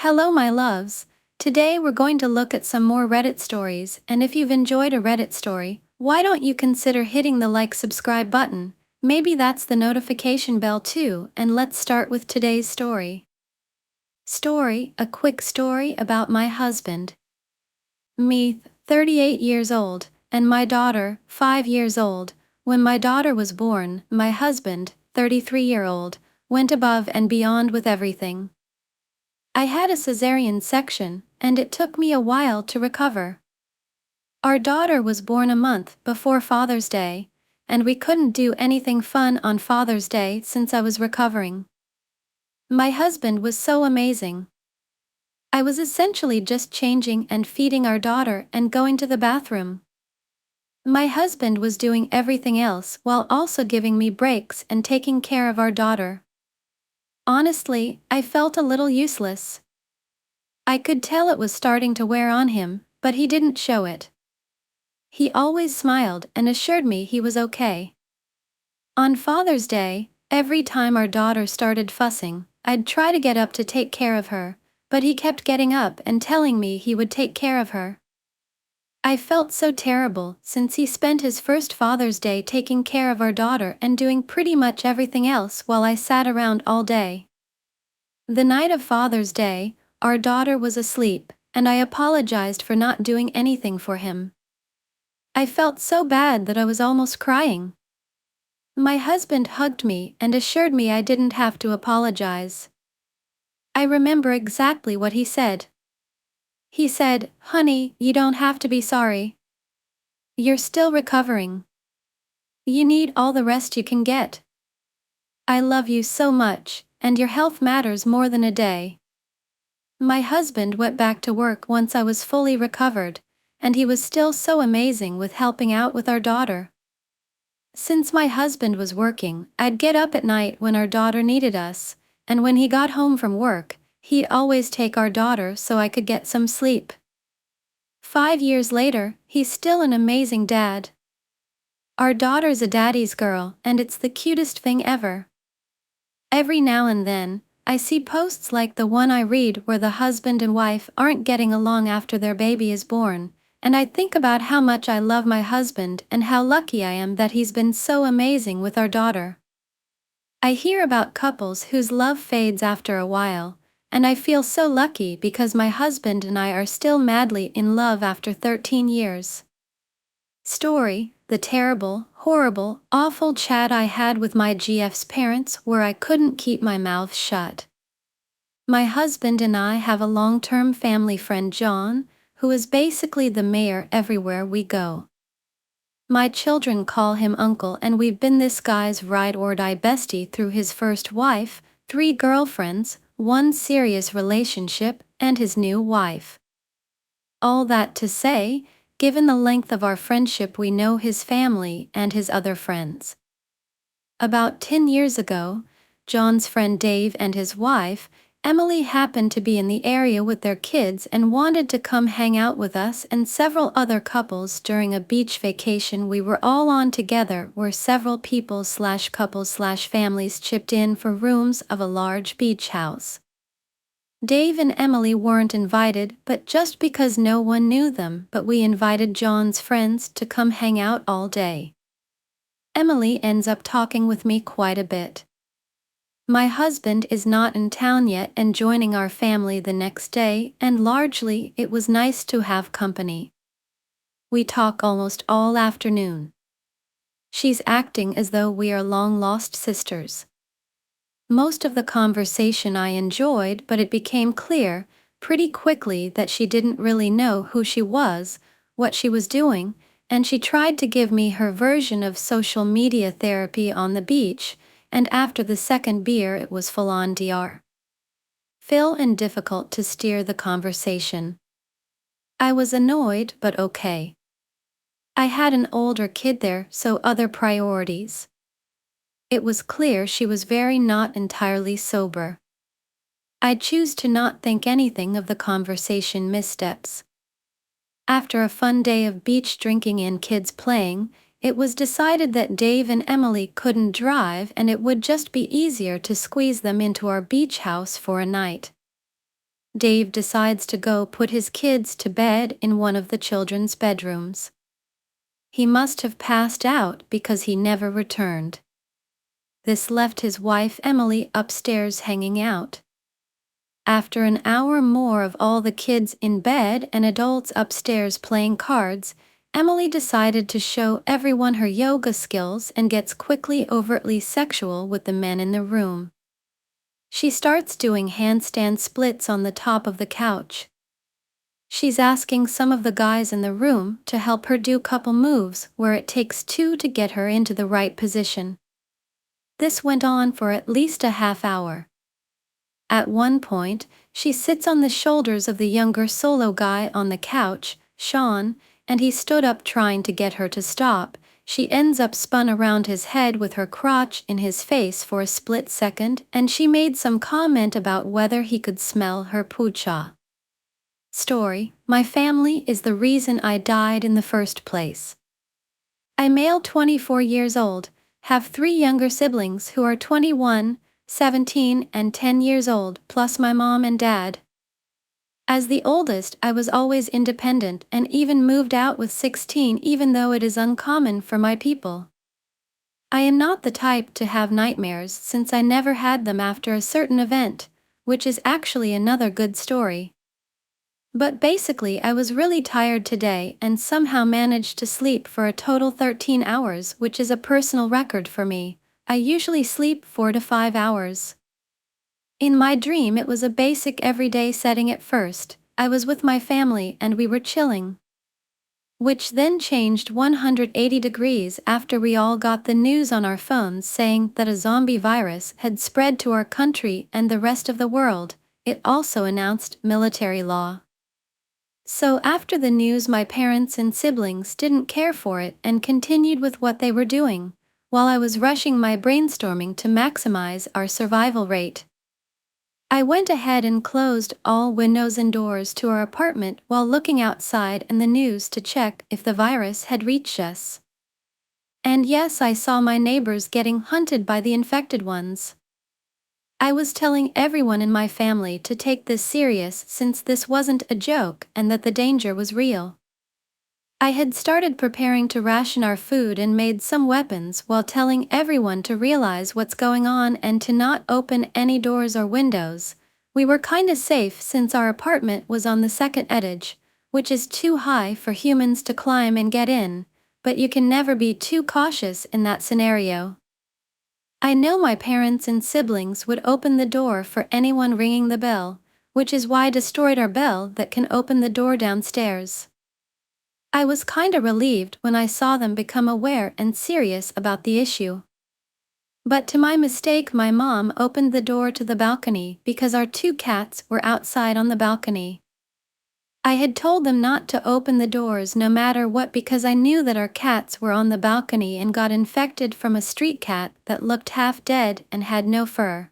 Hello, my loves. Today we're going to look at some more Reddit stories, and if you've enjoyed a Reddit story, why don't you consider hitting the subscribe button? Maybe that's the notification bell too, and let's start with today's story. A quick story about my husband. Me, 38 years old, and my daughter, 5 years old. When my daughter was born, my husband, 33-year-old, went above and beyond with everything. I had a cesarean section, and it took me a while to recover. Our daughter was born a month before Father's Day, and we couldn't do anything fun on Father's Day since I was recovering. My husband was so amazing. I was essentially just changing and feeding our daughter and going to the bathroom. My husband was doing everything else while also giving me breaks and taking care of our daughter. Honestly, I felt a little useless. I could tell it was starting to wear on him, but he didn't show it. He always smiled and assured me he was okay. On Father's Day, every time our daughter started fussing, I'd try to get up to take care of her, but he kept getting up and telling me he would take care of her. I felt so terrible since he spent his first Father's Day taking care of our daughter and doing pretty much everything else while I sat around all day. The night of Father's Day, our daughter was asleep, and I apologized for not doing anything for him. I felt so bad that I was almost crying. My husband hugged me and assured me I didn't have to apologize. I remember exactly what he said. He said, "Honey, you don't have to be sorry. You're still recovering. You need all the rest you can get. I love you so much, and your health matters more than a day." My husband went back to work once I was fully recovered, and he was still so amazing with helping out with our daughter. Since my husband was working, I'd get up at night when our daughter needed us, and when he got home from work, he'd always take our daughter so I could get some sleep. 5 years later, he's still an amazing dad. Our daughter's a daddy's girl, and it's the cutest thing ever. Every now and then, I see posts like the one I read where the husband and wife aren't getting along after their baby is born, and I think about how much I love my husband and how lucky I am that he's been so amazing with our daughter. I hear about couples whose love fades after a while, and I feel so lucky because my husband and I are still madly in love after 13 years. The terrible, horrible, awful chat I had with my GF's parents where I couldn't keep my mouth shut. My husband and I have a long-term family friend, John, who is basically the mayor everywhere we go. My children call him Uncle, and we've been this guy's ride-or-die bestie through his first wife, 3 girlfriends, 1 serious relationship, and his new wife. All that to say, given the length of our friendship, we know his family and his other friends. About 10 years ago, John's friend Dave and his wife, Emily, happened to be in the area with their kids and wanted to come hang out with us and several other couples during a beach vacation we were all on together, where several people/couples/families chipped in for rooms of a large beach house. Dave and Emily weren't invited, but just because no one knew them, but we invited John's friends to come hang out all day. Emily ends up talking with me quite a bit. My husband is not in town yet and joining our family the next day, and largely it was nice to have company. We talk almost all afternoon. She's acting as though we are long-lost sisters. Most of the conversation I enjoyed, but it became clear pretty quickly that she didn't really know who she was, what she was doing, and she tried to give me her version of social media therapy on the beach, and after the second beer it was full-on DR. Phil and difficult to steer the conversation. I was annoyed, but okay. I had an older kid there, so other priorities. It was clear she was very not entirely sober. I choose to not think anything of the conversation missteps. After a fun day of beach drinking and kids playing, it was decided that Dave and Emily couldn't drive and it would just be easier to squeeze them into our beach house for a night. Dave decides to go put his kids to bed in one of the children's bedrooms. He must have passed out because he never returned. This left his wife Emily upstairs hanging out. After an hour more of all the kids in bed and adults upstairs playing cards, Emily decided to show everyone her yoga skills and gets quickly overtly sexual with the men in the room. She starts doing handstand splits on the top of the couch. She's asking some of the guys in the room to help her do couple moves where it takes two to get her into the right position. This went on for at least a half hour. At one point, she sits on the shoulders of the younger solo guy on the couch, Sean, and he stood up trying to get her to stop. She ends up spun around his head with her crotch in his face for a split second, and she made some comment about whether he could smell her poocha. Story: my family is the reason I died in the first place. I'm male 24 years old, have 3 younger siblings who are 21, 17 and 10 years old, plus my mom and dad. As the oldest, I was always independent and even moved out with 16, even though it is uncommon for my people. I am not the type to have nightmares since I never had them after a certain event, which is actually another good story. But basically, I was really tired today and somehow managed to sleep for a total 13 hours, which is a personal record for me. I usually sleep 4 to 5 hours. In my dream, it was a basic everyday setting at first. I was with my family and we were chilling. Which then changed 180 degrees after we all got the news on our phones saying that a zombie virus had spread to our country and the rest of the world. It also announced military law. So after the news, my parents and siblings didn't care for it and continued with what they were doing, while I was rushing my brainstorming to maximize our survival rate. I went ahead and closed all windows and doors to our apartment while looking outside and the news to check if the virus had reached us. And yes, I saw my neighbors getting hunted by the infected ones. I was telling everyone in my family to take this serious since this wasn't a joke and that the danger was real. I had started preparing to ration our food and made some weapons while telling everyone to realize what's going on and to not open any doors or windows. We were kinda safe since our apartment was on the second etage, which is too high for humans to climb and get in, but you can never be too cautious in that scenario. I know my parents and siblings would open the door for anyone ringing the bell, which is why I destroyed our bell that can open the door downstairs. I was kinda relieved when I saw them become aware and serious about the issue. But to my mistake, my mom opened the door to the balcony because our 2 cats were outside on the balcony. I had told them not to open the doors no matter what because I knew that our cats were on the balcony and got infected from a street cat that looked half dead and had no fur.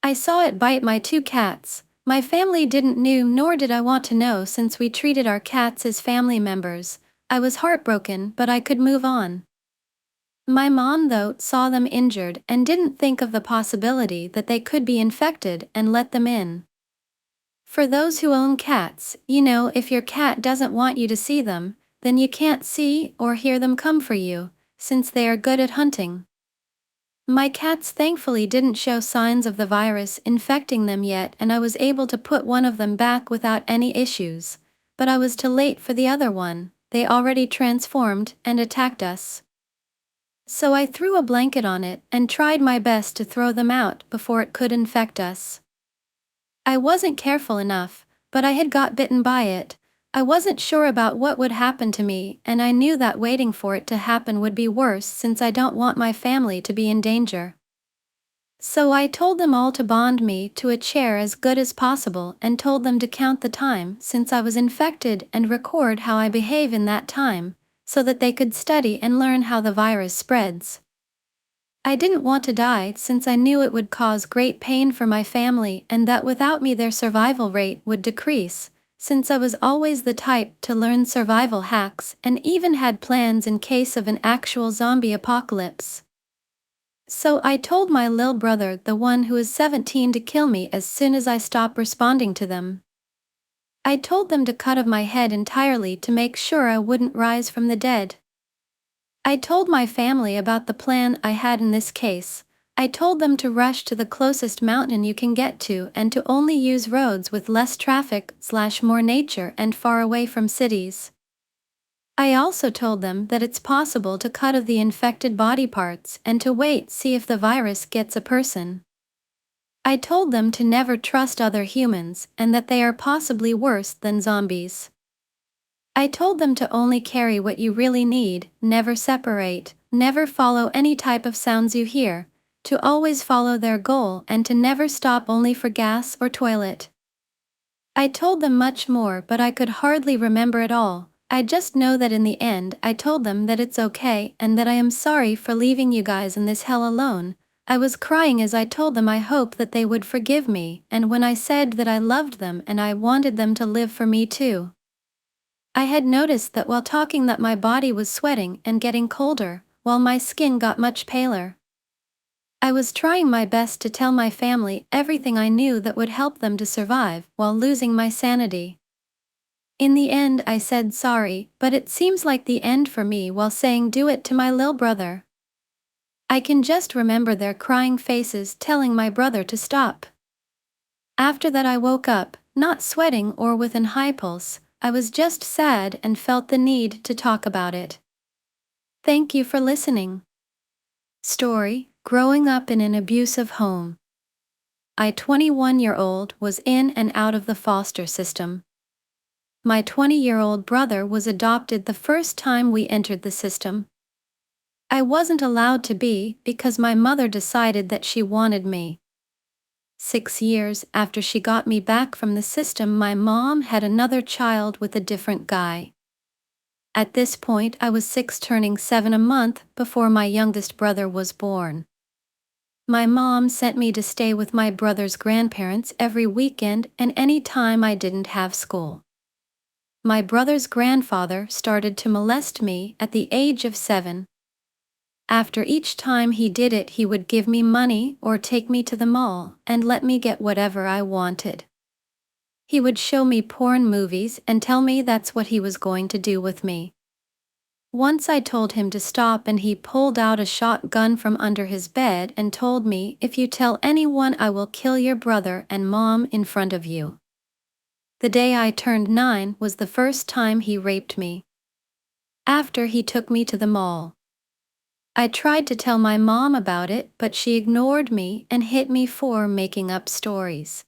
I saw it bite my 2 cats. My family didn't know, nor did I want to know, since we treated our cats as family members. I was heartbroken, but I could move on. My mom, though, saw them injured and didn't think of the possibility that they could be infected and let them in. For those who own cats, if your cat doesn't want you to see them, then you can't see or hear them come for you, since they are good at hunting. My cats thankfully didn't show signs of the virus infecting them yet, and I was able to put one of them back without any issues, but I was too late for the other one. They already transformed and attacked us. So I threw a blanket on it and tried my best to throw them out before it could infect us. I wasn't careful enough, but I had got bitten by it. I wasn't sure about what would happen to me, and I knew that waiting for it to happen would be worse since I don't want my family to be in danger. So I told them all to bond me to a chair as good as possible and told them to count the time since I was infected and record how I behave in that time, so that they could study and learn how the virus spreads. I didn't want to die since I knew it would cause great pain for my family and that without me their survival rate would decrease, since I was always the type to learn survival hacks and even had plans in case of an actual zombie apocalypse. So I told my lil brother, the one who is 17, to kill me as soon as I stop responding to them. I told them to cut off my head entirely to make sure I wouldn't rise from the dead. I told my family about the plan I had in this case. I told them to rush to the closest mountain you can get to and to only use roads with less traffic / more nature and far away from cities. I also told them that it's possible to cut off the infected body parts and to wait see if the virus gets a person. I told them to never trust other humans and that they are possibly worse than zombies. I told them to only carry what you really need, never separate, never follow any type of sounds you hear, to always follow their goal and to never stop only for gas or toilet. I told them much more, but I could hardly remember it all. I just know that in the end I told them that it's okay and that I am sorry for leaving you guys in this hell alone. I was crying as I told them I hope that they would forgive me, and when I said that I loved them and I wanted them to live for me too. I had noticed that while talking that my body was sweating and getting colder, while my skin got much paler. I was trying my best to tell my family everything I knew that would help them to survive while losing my sanity. In the end I said sorry, but it seems like the end for me while saying do it to my lil brother. I can just remember their crying faces telling my brother to stop. After that I woke up, not sweating or with an high pulse. I was just sad and felt the need to talk about it. Thank you for listening. Story: Growing up in an abusive home. I, 21-year-old, was in and out of the foster system. My 20-year-old brother was adopted the first time we entered the system. I wasn't allowed to be because my mother decided that she wanted me. 6 years after she got me back from the system, my mom had another child with a different guy. At this point I was 6 turning 7 a month before my youngest brother was born. My mom sent me to stay with my brother's grandparents every weekend and any time I didn't have school. My brother's grandfather started to molest me at the age of 7. After each time he did it, he would give me money or take me to the mall and let me get whatever I wanted. He would show me porn movies and tell me that's what he was going to do with me. Once I told him to stop and he pulled out a shotgun from under his bed and told me, "If you tell anyone, I will kill your brother and mom in front of you." The day I turned 9 was the first time he raped me. After he took me to the mall. I tried to tell my mom about it, but she ignored me and hit me for making up stories.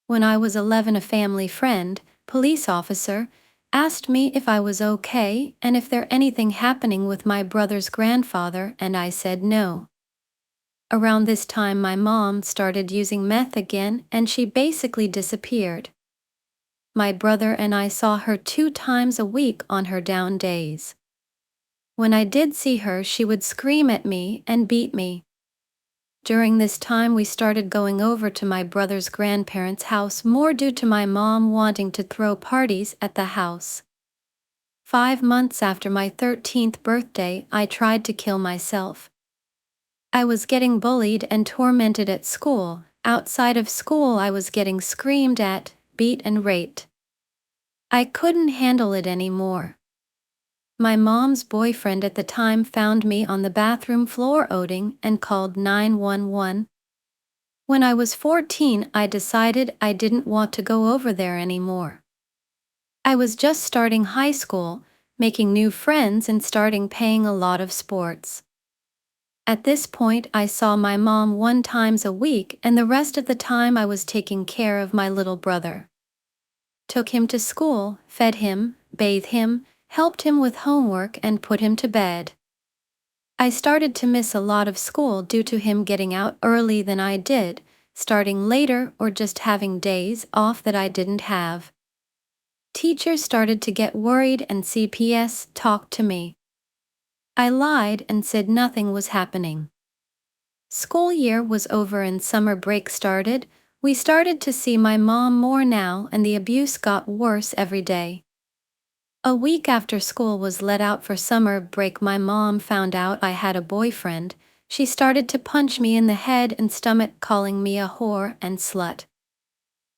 When I was 11, a family friend, police officer, asked me if I was okay and if there anything happening with my brother's grandfather, and I said no. Around this time my mom started using meth again and she basically disappeared. My brother and I saw her 2 times a week on her down days. When I did see her, she would scream at me and beat me. During this time we started going over to my brother's grandparents' house more due to my mom wanting to throw parties at the house. 5 months after my 13th birthday, I tried to kill myself. I was getting bullied and tormented at school. Outside of school I was getting screamed at, beat and raped. I couldn't handle it anymore. My mom's boyfriend at the time found me on the bathroom floor ODing and called 911. When I was 14, I decided I didn't want to go over there anymore. I was just starting high school, making new friends and starting paying a lot of sports. At this point I saw my mom 1 time a week and the rest of the time I was taking care of my little brother. Took him to school, fed him, bathed him, helped him with homework and put him to bed. I started to miss a lot of school due to him getting out early than I did, starting later or just having days off that I didn't have. Teachers started to get worried and CPS talked to me. I lied and said nothing was happening. School year was over and summer break started. We started to see my mom more now and the abuse got worse every day. A week after school was let out for summer break, my mom found out I had a boyfriend. she started to punch me in the head and stomach, calling me a whore and slut.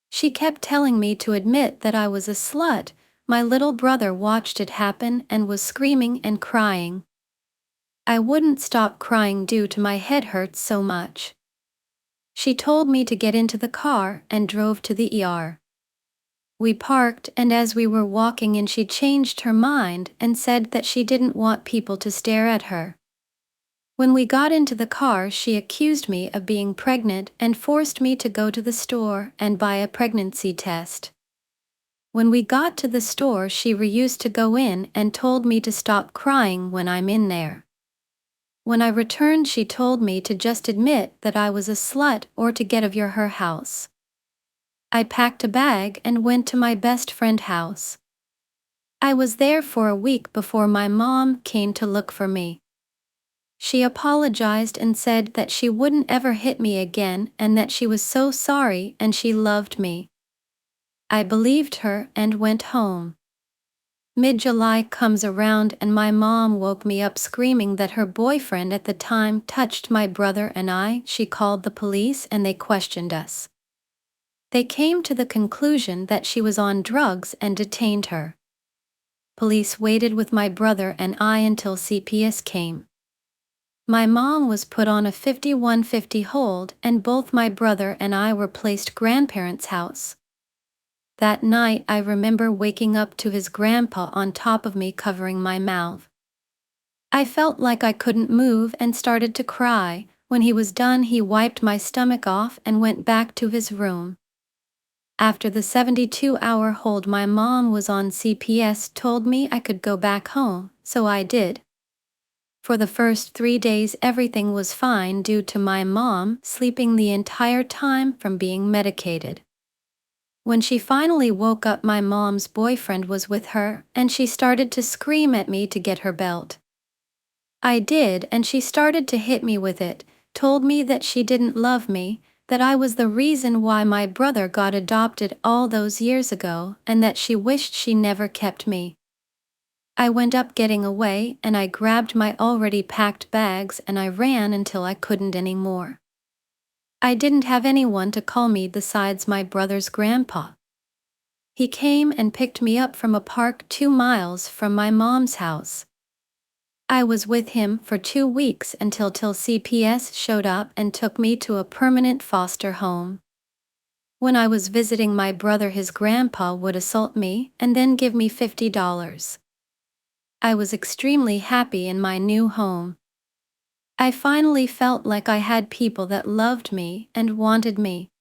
She kept telling me to admit that I was a slut. My little brother watched it happen and was screaming and crying. I wouldn't stop crying due to my head hurts so much. She told me to get into the car and drove to the ER. We parked, and as we were walking in, she changed her mind and said that she didn't want people to stare at her. When we got into the car, she accused me of being pregnant and forced me to go to the store and buy a pregnancy test. When we got to the store, she refused to go in and told me to stop crying when I'm in there. When I returned, she told me to just admit that I was a slut or to get out of her house. I packed a bag and went to my best friend's house. I was there for a week before my mom came to look for me. She apologized and said that she wouldn't ever hit me again and that she was so sorry and she loved me. I believed her and went home. Mid-July comes around and my mom woke me up screaming that her boyfriend at the time touched my brother and I. She called the police and they questioned us. They came to the conclusion that she was on drugs and detained her. Police waited with my brother and I until CPS came. My mom was put on a 5150 hold and both my brother and I were placed grandparents' house. That night I remember waking up to his grandpa on top of me covering my mouth. I felt like I couldn't move and started to cry. When he was done, he wiped my stomach off and went back to his room. After the 72-hour hold my mom was on, CPS told me I could go back home, so I did. For the first 3 days everything was fine due to my mom sleeping the entire time from being medicated. When she finally woke up, my mom's boyfriend was with her and she started to scream at me to get her belt. I did, and she started to hit me with it, told me that she didn't love me, that I was the reason why my brother got adopted all those years ago, and that she wished she never kept me. I went up getting away and I grabbed my already packed bags and I ran until I couldn't anymore. I didn't have anyone to call me besides my brother's grandpa. He came and picked me up from a park 2 miles from my mom's house. I was with him for 2 weeks until CPS showed up and took me to a permanent foster home. When I was visiting my brother, his grandpa would assault me and then give me $50. I was extremely happy in my new home. I finally felt like I had people that loved me and wanted me.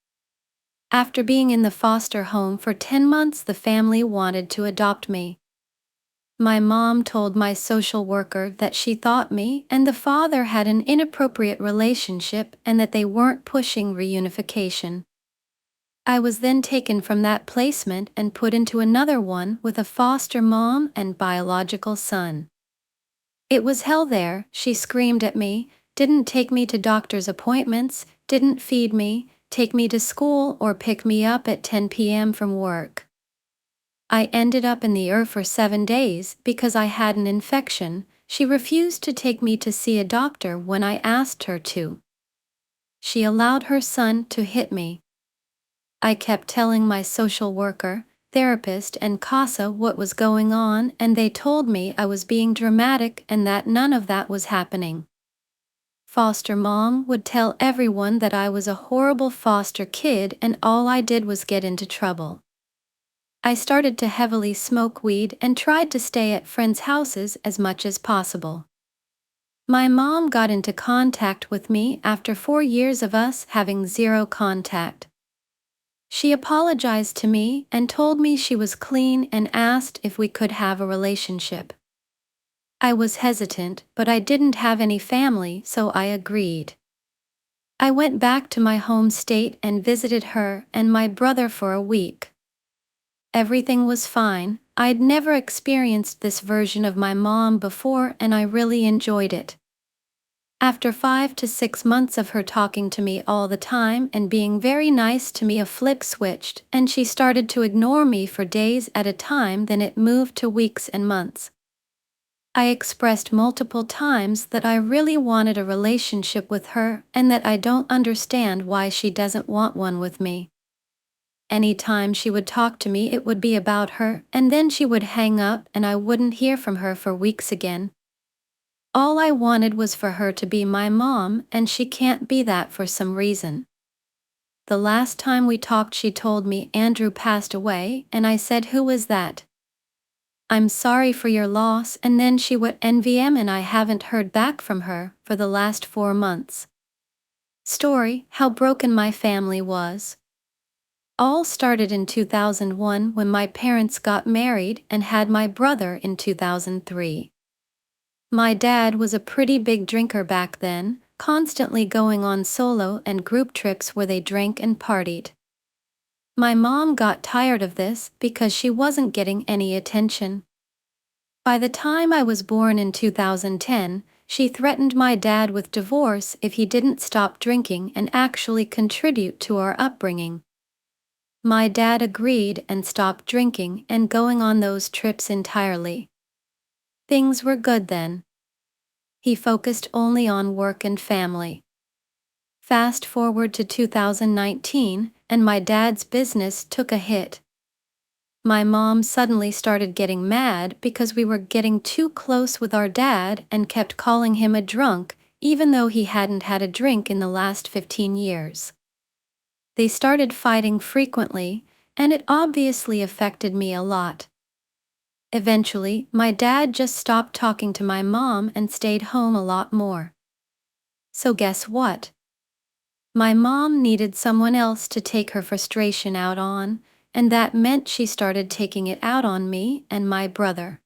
After being in the foster home for 10 months, the family wanted to adopt me. My mom told my social worker that she thought me and the father had an inappropriate relationship and that they weren't pushing reunification. I was then taken from that placement and put into another one with a foster mom and biological son. It was hell there. She screamed at me, didn't take me to doctor's appointments, didn't feed me, take me to school or pick me up at 10 p.m. from work. I ended up in the ER for 7 days because I had an infection. She refused to take me to see a doctor when I asked her to. She allowed her son to hit me. I kept telling my social worker, therapist and CASA what was going on, and they told me I was being dramatic and that none of that was happening. Foster mom would tell everyone that I was a horrible foster kid and all I did was get into trouble. I started to heavily smoke weed and tried to stay at friends' houses as much as possible. My mom got into contact with me after 4 years of us having zero contact. She apologized to me and told me she was clean and asked if we could have a relationship. I was hesitant, but I didn't have any family, so I agreed. I went back to my home state and visited her and my brother for a week. Everything was fine. I'd never experienced this version of my mom before and I really enjoyed it. After 5 to 6 months of her talking to me all the time and being very nice to me, a flip switched and she started to ignore me for days at a time. Then it moved to weeks and months. I expressed multiple times that I really wanted a relationship with her and that I don't understand why she doesn't want one with me. Anytime she would talk to me, it would be about her, and then she would hang up and I wouldn't hear from her for weeks again. All I wanted was for her to be my mom, and she can't be that for some reason. The last time we talked, she told me Andrew passed away, and I said, "Who is that?" "I'm sorry for your loss," and then she would NVM, and I haven't heard back from her for the last 4 months. Story: how broken my family was. All started in 2001 when my parents got married and had my brother in 2003. My dad was a pretty big drinker back then, constantly going on solo and group trips where they drank and partied. My mom got tired of this because she wasn't getting any attention. By the time I was born in 2010, she threatened my dad with divorce if he didn't stop drinking and actually contribute to our upbringing. My dad agreed and stopped drinking and going on those trips entirely. Things were good then. He focused only on work and family. Fast forward to 2019, and my dad's business took a hit. My mom suddenly started getting mad because we were getting too close with our dad and kept calling him a drunk, even though he hadn't had a drink in the last 15 years. They started fighting frequently, and it obviously affected me a lot. Eventually, my dad just stopped talking to my mom and stayed home a lot more. So guess what? My mom needed someone else to take her frustration out on, and that meant she started taking it out on me and my brother.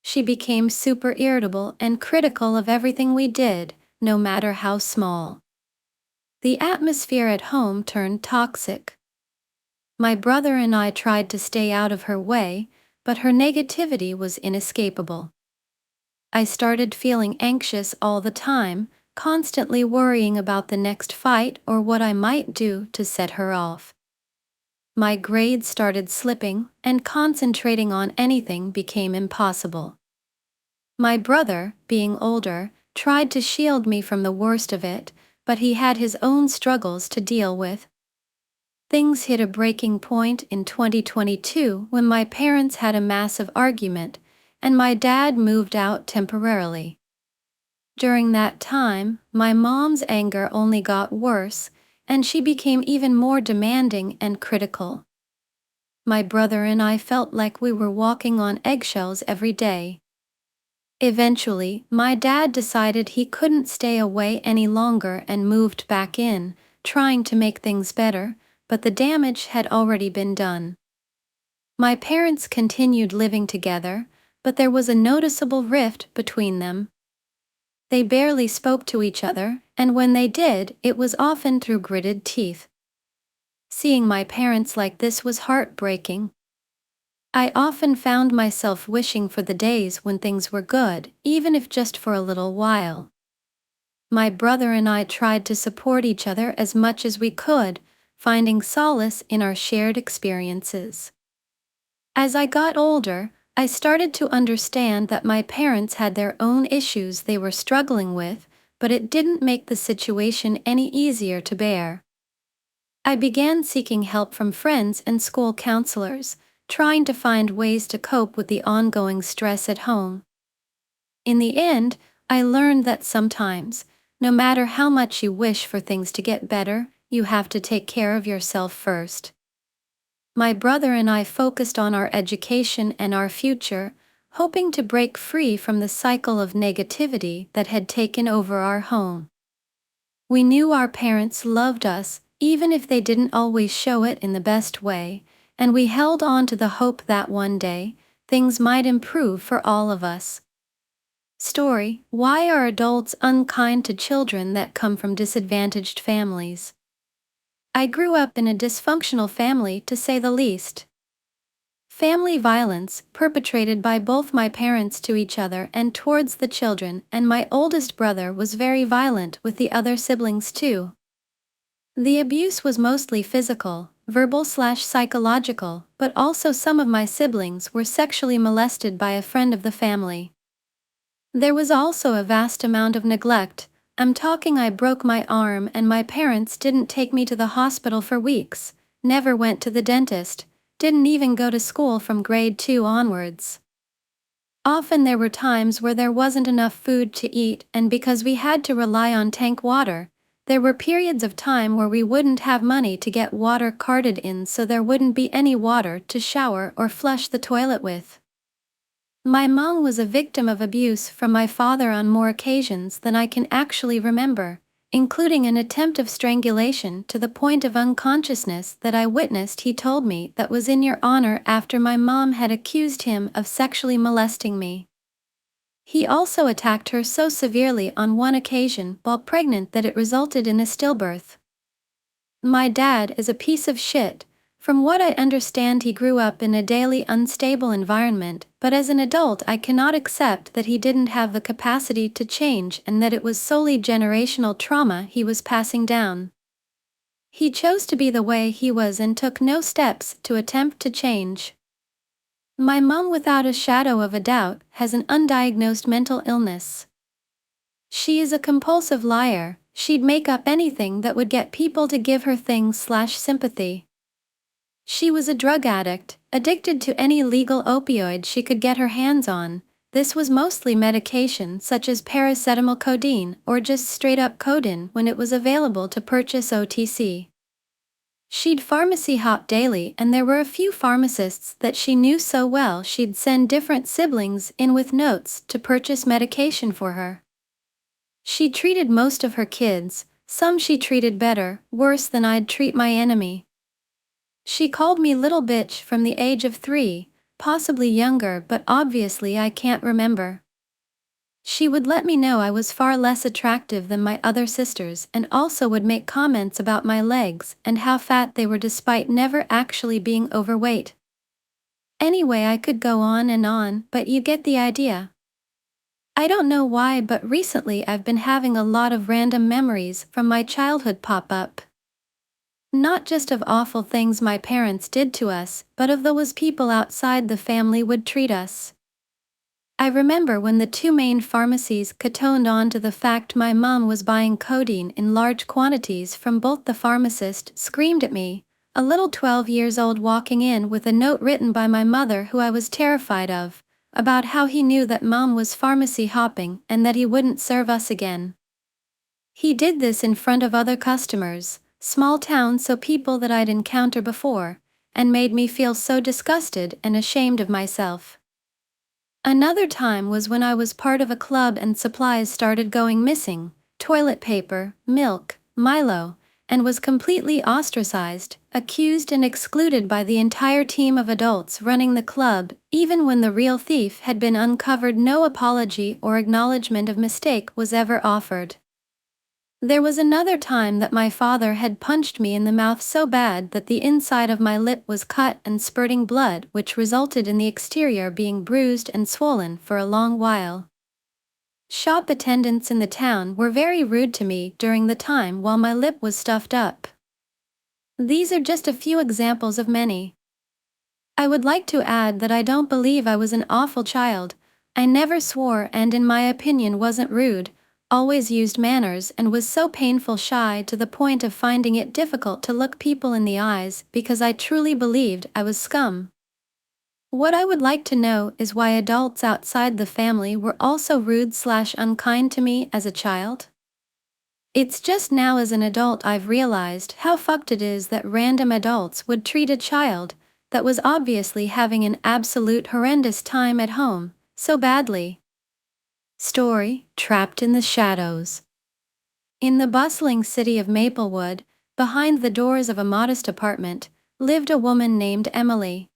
She became super irritable and critical of everything we did, no matter how small. The atmosphere at home turned toxic. My brother and I tried to stay out of her way, but her negativity was inescapable. I started feeling anxious all the time, constantly worrying about the next fight or what I might do to set her off. My grades started slipping, and concentrating on anything became impossible. My brother, being older, tried to shield me from the worst of it, but he had his own struggles to deal with. Things hit a breaking point in 2022 when my parents had a massive argument, and my dad moved out temporarily. During that time, my mom's anger only got worse, and she became even more demanding and critical. My brother and I felt like we were walking on eggshells every day. Eventually, my dad decided he couldn't stay away any longer and moved back in, trying to make things better, but the damage had already been done. My parents continued living together, but there was a noticeable rift between them. They barely spoke to each other, and when they did, it was often through gritted teeth. Seeing my parents like this was heartbreaking. I often found myself wishing for the days when things were good, even if just for a little while. My brother and I tried to support each other as much as we could, finding solace in our shared experiences. As I got older, I started to understand that my parents had their own issues they were struggling with, but it didn't make the situation any easier to bear. I began seeking help from friends and school counselors, trying to find ways to cope with the ongoing stress at home. In the end, I learned that sometimes, no matter how much you wish for things to get better, you have to take care of yourself first. My brother and I focused on our education and our future, hoping to break free from the cycle of negativity that had taken over our home. We knew our parents loved us, even if they didn't always show it in the best way, and we held on to the hope that one day, things might improve for all of us. Story: why are adults unkind to children that come from disadvantaged families? I grew up in a dysfunctional family, to say the least. Family violence, perpetrated by both my parents to each other and towards the children, and my oldest brother was very violent with the other siblings too. The abuse was mostly physical, verbal/psychological, but also some of my siblings were sexually molested by a friend of the family. There was also a vast amount of neglect. I'm talking I broke my arm and my parents didn't take me to the hospital for weeks, never went to the dentist, didn't even go to school from grade 2 onwards. Often there were times where there wasn't enough food to eat, and because we had to rely on tank water, there were periods of time where we wouldn't have money to get water carted in, so there wouldn't be any water to shower or flush the toilet with. My mom was a victim of abuse from my father on more occasions than I can actually remember, including an attempt of strangulation to the point of unconsciousness that I witnessed. He told me that was in your honor after my mom had accused him of sexually molesting me. He also attacked her so severely on one occasion while pregnant that it resulted in a stillbirth. My dad is a piece of shit. From what I understand, he grew up in a daily unstable environment, but as an adult I cannot accept that he didn't have the capacity to change and that it was solely generational trauma he was passing down. He chose to be the way he was and took no steps to attempt to change. My mom, without a shadow of a doubt, has an undiagnosed mental illness. She is a compulsive liar. She'd make up anything that would get people to give her things/sympathy. She was a drug addict, addicted to any legal opioid she could get her hands on. This was mostly medication such as paracetamol, codeine, or just straight-up codeine when it was available to purchase OTC. She'd pharmacy hop daily, and there were a few pharmacists that she knew so well she'd send different siblings in with notes to purchase medication for her. She treated most of her kids, some she treated better, worse than I'd treat my enemy. She called me little bitch from the age of 3, possibly younger, but obviously I can't remember. She would let me know I was far less attractive than my other sisters, and also would make comments about my legs and how fat they were despite never actually being overweight. Anyway, I could go on, but you get the idea. I don't know why, but recently I've been having a lot of random memories from my childhood pop up. Not just of awful things my parents did to us, but of those people outside the family would treat us. I remember when the two main pharmacies cottoned on to the fact my mom was buying codeine in large quantities from both. The pharmacist screamed at me, a little 12 years old, walking in with a note written by my mother, who I was terrified of, about how he knew that mom was pharmacy hopping and that he wouldn't serve us again. He did this in front of other customers, small town, so people that I'd encountered before, and made me feel so disgusted and ashamed of myself. Another time was when I was part of a club and supplies started going missing, toilet paper, milk, Milo, and was completely ostracized, accused and excluded by the entire team of adults running the club. Even when the real thief had been uncovered, no apology or acknowledgement of mistake was ever offered. There was another time that my father had punched me in the mouth so bad that the inside of my lip was cut and spurting blood, which resulted in the exterior being bruised and swollen for a long while. Shop attendants in the town were very rude to me during the time while my lip was stuffed up. These are just a few examples of many. I would like to add that I don't believe I was an awful child. I never swore and, in my opinion, wasn't rude, always used manners, and was so painful shy to the point of finding it difficult to look people in the eyes because I truly believed I was scum. What I would like to know is why adults outside the family were also rude/unkind to me as a child. It's just now as an adult I've realized how fucked it is that random adults would treat a child that was obviously having an absolute horrendous time at home so badly. Story: Trapped in the Shadows. In the bustling city of Maplewood, behind the doors of a modest apartment, lived a woman named Emily.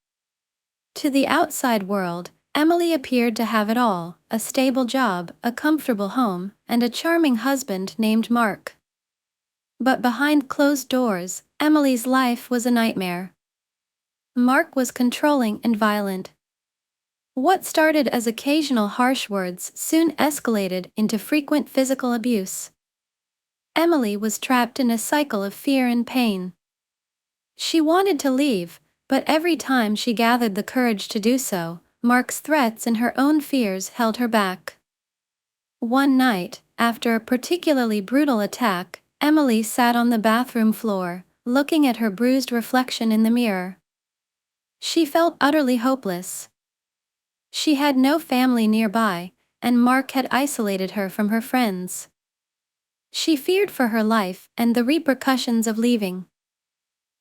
To the outside world, Emily appeared to have it all: a stable job, a comfortable home, and a charming husband named Mark. But behind closed doors, Emily's life was a nightmare. Mark was controlling and violent. What started as occasional harsh words soon escalated into frequent physical abuse. Emily was trapped in a cycle of fear and pain. She wanted to leave, but every time she gathered the courage to do so, Mark's threats and her own fears held her back. One night, after a particularly brutal attack, Emily sat on the bathroom floor, looking at her bruised reflection in the mirror. She felt utterly hopeless. She had no family nearby, and Mark had isolated her from her friends. She feared for her life and the repercussions of leaving.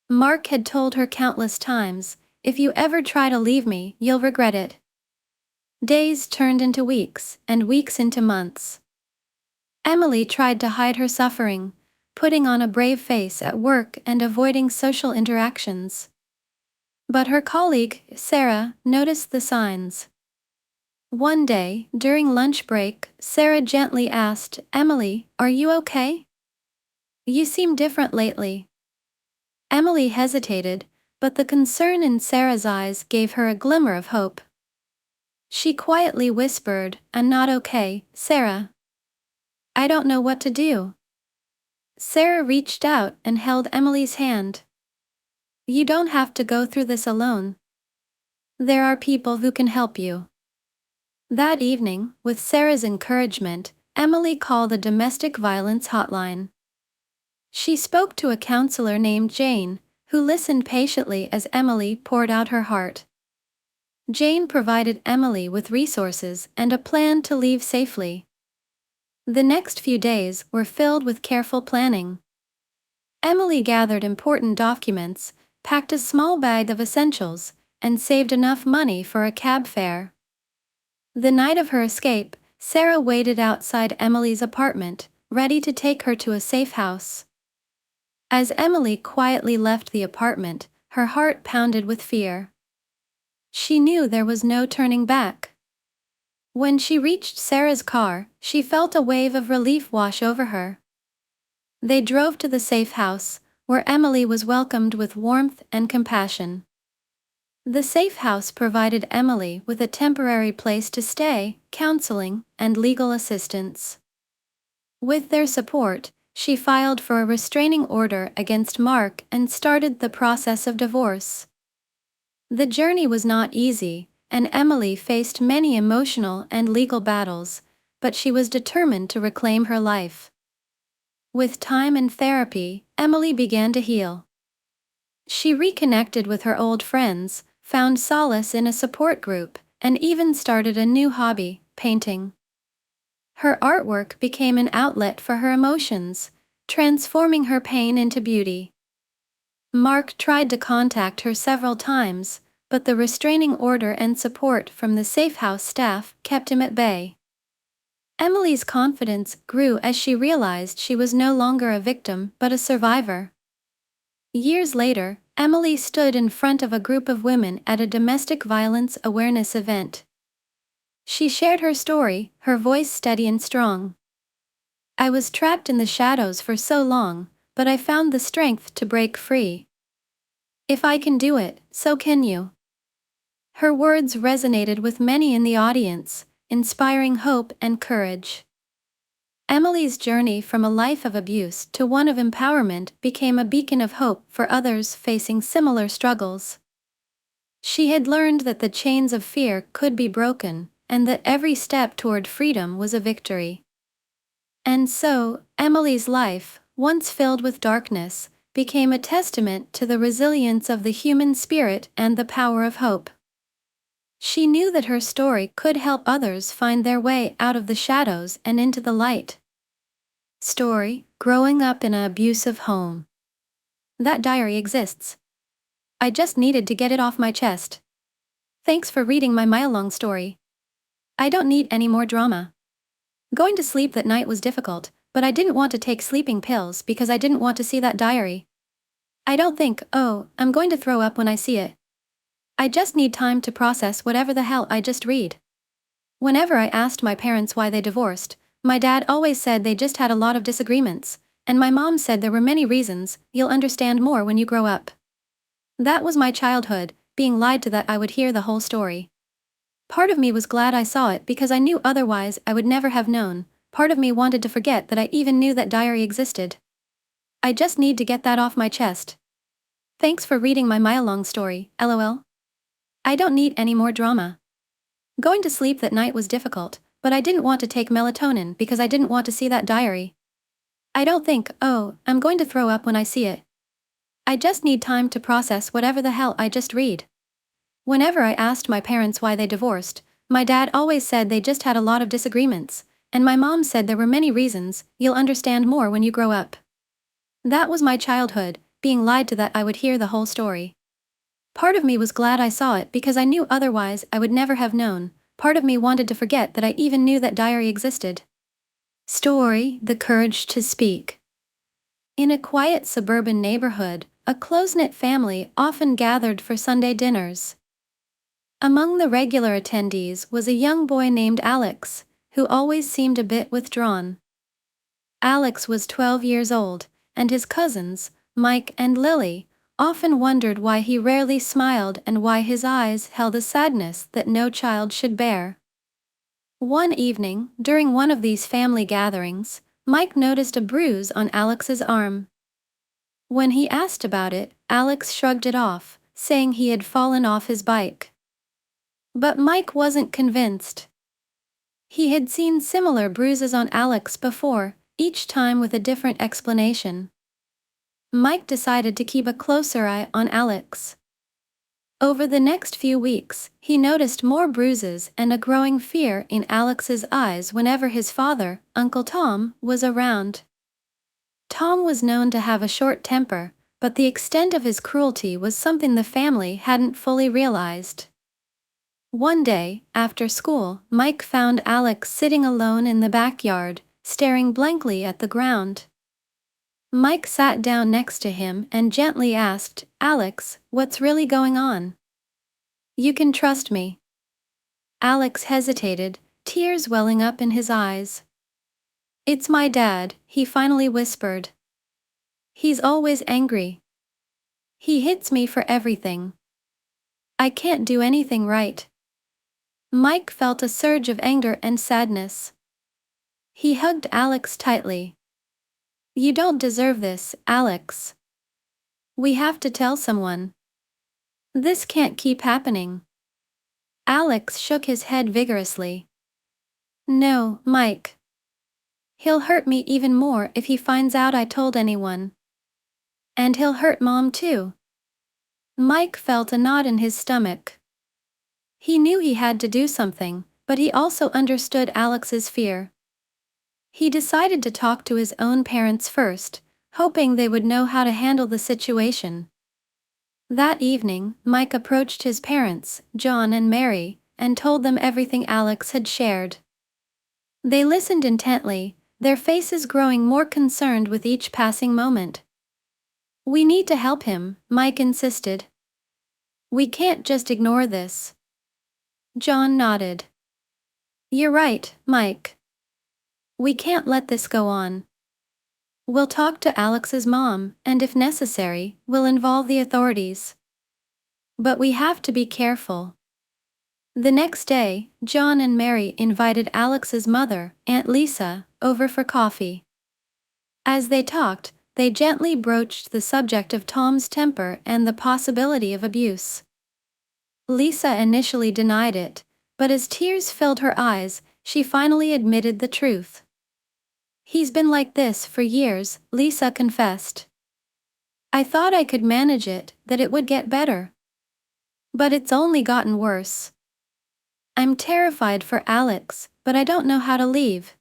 Mark had told her countless times, "If you ever try to leave me, you'll regret it." Days turned into weeks, and weeks into months. Emily tried to hide her suffering, putting on a brave face at work and avoiding social interactions. But her colleague, Sarah, noticed the signs. One day, during lunch break, Sarah gently asked, "Emily, are you okay? You seem different lately." Emily hesitated, but the concern in Sarah's eyes gave her a glimmer of hope. She quietly whispered, "I'm not okay, Sarah. I don't know what to do." Sarah reached out and held Emily's hand. "You don't have to go through this alone. There are people who can help you." That evening, with Sarah's encouragement, Emily called the domestic violence hotline. She spoke to a counselor named Jane, who listened patiently as Emily poured out her heart. Jane provided Emily with resources and a plan to leave safely. The next few days were filled with careful planning. Emily gathered important documents, packed a small bag of essentials, and saved enough money for a cab fare. The night of her escape, Sarah waited outside Emily's apartment, ready to take her to a safe house. As Emily quietly left the apartment, her heart pounded with fear. She knew there was no turning back. When she reached Sarah's car, she felt a wave of relief wash over her. They drove to the safe house, where Emily was welcomed with warmth and compassion. The safe house provided Emily with a temporary place to stay, counseling, and legal assistance. With their support, she filed for a restraining order against Mark and started the process of divorce. The journey was not easy, and Emily faced many emotional and legal battles, but she was determined to reclaim her life. With time and therapy, Emily began to heal. She reconnected with her old friends, found solace in a support group, and even started a new hobby, painting. Her artwork became an outlet for her emotions, transforming her pain into beauty. Mark tried to contact her several times, but the restraining order and support from the safe house staff kept him at bay. Emily's confidence grew as she realized she was no longer a victim but a survivor. Years later, Emily stood in front of a group of women at a domestic violence awareness event. She shared her story, her voice steady and strong. "I was trapped in the shadows for so long, but I found the strength to break free. If I can do it, so can you." Her words resonated with many in the audience, inspiring hope and courage. Emily's journey from a life of abuse to one of empowerment became a beacon of hope for others facing similar struggles. She had learned that the chains of fear could be broken, and that every step toward freedom was a victory. And so, Emily's life, once filled with darkness, became a testament to the resilience of the human spirit and the power of hope. She knew that her story could help others find their way out of the shadows and into the light. Story: growing up in an abusive home. That diary exists. I just needed to get it off my chest. Thanks for reading my mile-long story. I don't need any more drama. Going to sleep that night was difficult, but I didn't want to take sleeping pills because I didn't want to see that diary. I don't think, "Oh, I'm going to throw up when I see it." I just need time to process whatever the hell I just read. Whenever I asked my parents why they divorced, my dad always said they just had a lot of disagreements, and my mom said there were many reasons. "You'll understand more when you grow up." That was my childhood, being lied to that I would hear the whole story. Part of me was glad I saw it because I knew otherwise I would never have known. Part of me wanted to forget that I even knew that diary existed. I just need to get that off my chest. Thanks for reading my mile-long story, LOL. I don't need any more drama. Going to sleep that night was difficult, but I didn't want to take melatonin because I didn't want to see that diary. I don't think, oh, I'm going to throw up when I see it. I just need time to process whatever the hell I just read. Whenever I asked my parents why they divorced, my dad always said they just had a lot of disagreements, and my mom said there were many reasons. You'll understand more when you grow up. That was my childhood, being lied to that I would hear the whole story. Part of me was glad I saw it because I knew otherwise I would never have known. Part of me wanted to forget that I even knew that diary existed. Story: The Courage to Speak. In a quiet suburban neighborhood, a close-knit family often gathered for Sunday dinners. Among the regular attendees was a young boy named Alex, who always seemed a bit withdrawn. Alex was 12 years old, and his cousins, Mike and Lily, often wondered why he rarely smiled and why his eyes held a sadness that no child should bear. One evening, during one of these family gatherings, Mike noticed a bruise on Alex's arm. When he asked about it, Alex shrugged it off, saying he had fallen off his bike. But Mike wasn't convinced. He had seen similar bruises on Alex before, each time with a different explanation. Mike decided to keep a closer eye on Alex. Over the next few weeks, he noticed more bruises and a growing fear in Alex's eyes whenever his father, Uncle Tom, was around. Tom was known to have a short temper, but the extent of his cruelty was something the family hadn't fully realized. One day, after school, Mike found Alex sitting alone in the backyard, staring blankly at the ground. Mike sat down next to him and gently asked, "Alex, what's really going on? You can trust me." Alex hesitated, tears welling up in his eyes. "It's my dad," he finally whispered. "He's always angry. He hits me for everything. I can't do anything right." Mike felt a surge of anger and sadness. He hugged Alex tightly. "You don't deserve this, Alex. We have to tell someone. This can't keep happening." Alex shook his head vigorously. "No, Mike. He'll hurt me even more if he finds out I told anyone. And he'll hurt Mom too." Mike felt a knot in his stomach. He knew he had to do something, but he also understood Alex's fear. He decided to talk to his own parents first, hoping they would know how to handle the situation. That evening, Mike approached his parents, John and Mary, and told them everything Alex had shared. They listened intently, their faces growing more concerned with each passing moment. "We need to help him," Mike insisted. "We can't just ignore this." John nodded. "You're right, Mike. We can't let this go on. We'll talk to Alex's mom, and if necessary, we'll involve the authorities. But we have to be careful." The next day, John and Mary invited Alex's mother, Aunt Lisa, over for coffee. As they talked, they gently broached the subject of Tom's temper and the possibility of abuse. Lisa initially denied it, but as tears filled her eyes, she finally admitted the truth. "He's been like this for years," Lisa confessed. "I thought I could manage it, that it would get better. But it's only gotten worse. I'm terrified for Alex, but I don't know how to leave.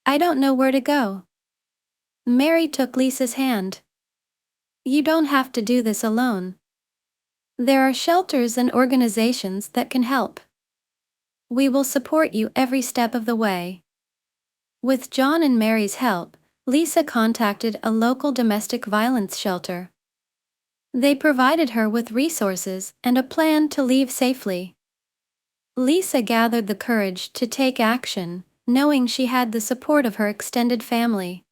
I don't know where to go." Mary took Lisa's hand. "You don't have to do this alone. There are shelters and organizations that can help. We will support you every step of the way." With John and Mary's help, Lisa contacted a local domestic violence shelter. They provided her with resources and a plan to leave safely. Lisa gathered the courage to take action, knowing she had the support of her extended family.